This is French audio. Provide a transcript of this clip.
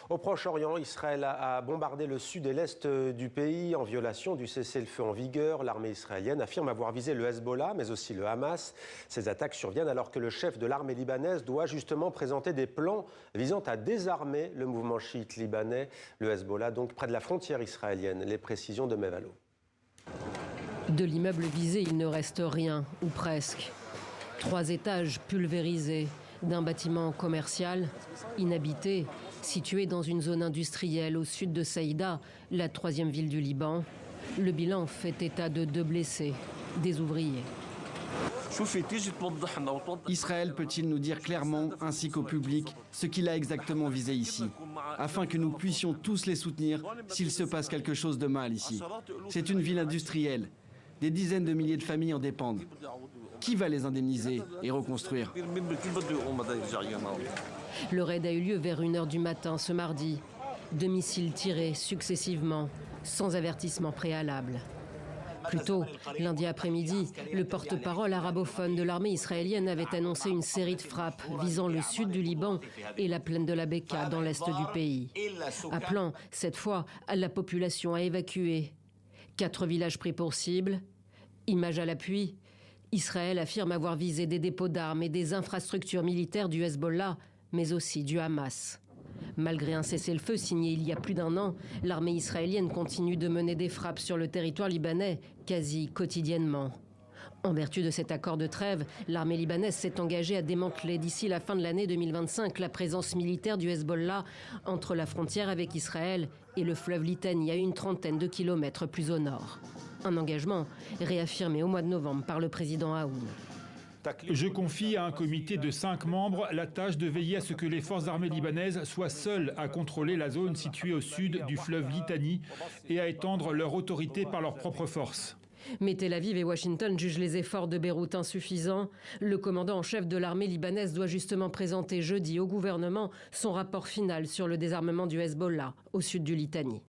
Au Proche-Orient, Israël a bombardé le sud et l'est du pays en violation du cessez-le-feu en vigueur. L'armée israélienne affirme avoir visé le Hezbollah, mais aussi le Hamas. Ces attaques surviennent alors que le chef de l'armée libanaise doit justement présenter des plans visant à désarmer le mouvement chiite libanais, le Hezbollah, donc près de la frontière israélienne. Les précisions de Mevalo. De l'immeuble visé, il ne reste rien, ou presque. 3 étages pulvérisés d'un bâtiment commercial inhabité, situé dans une zone industrielle au sud de Saïda, la 3e ville du Liban. Le bilan fait état de 2 blessés, des ouvriers. Israël peut-il nous dire clairement, ainsi qu'au public, ce qu'il a exactement visé ici, afin que nous puissions tous les soutenir s'il se passe quelque chose de mal ici. C'est une ville industrielle. Des dizaines de milliers de familles en dépendent. Qui va les indemniser et reconstruire? Le raid a eu lieu vers 1 h du matin ce mardi. 2 missiles tirés successivement, sans avertissement préalable. Plus tôt, lundi après-midi, le porte-parole arabophone de l'armée israélienne avait annoncé une série de frappes visant le sud du Liban et la plaine de la Beka dans l'est du pays, appelant cette fois à la population à évacuer. 4 villages pris pour cible. Images à l'appui, Israël affirme avoir visé des dépôts d'armes et des infrastructures militaires du Hezbollah, mais aussi du Hamas. Malgré un cessez-le-feu signé il y a plus d'1 an, l'armée israélienne continue de mener des frappes sur le territoire libanais, quasi quotidiennement. En vertu de cet accord de trêve, l'armée libanaise s'est engagée à démanteler d'ici la fin de l'année 2025 la présence militaire du Hezbollah entre la frontière avec Israël et le fleuve Litani à une 30aine de kilomètres plus au nord. Un engagement réaffirmé au mois de novembre par le président Aoun. Je confie à un comité de 5 membres la tâche de veiller à ce que les forces armées libanaises soient seules à contrôler la zone située au sud du fleuve Litani et à étendre leur autorité par leurs propres forces. Mais Tel Aviv et Washington jugent les efforts de Beyrouth insuffisants. Le commandant en chef de l'armée libanaise doit justement présenter jeudi au gouvernement son rapport final sur le désarmement du Hezbollah au sud du Litani.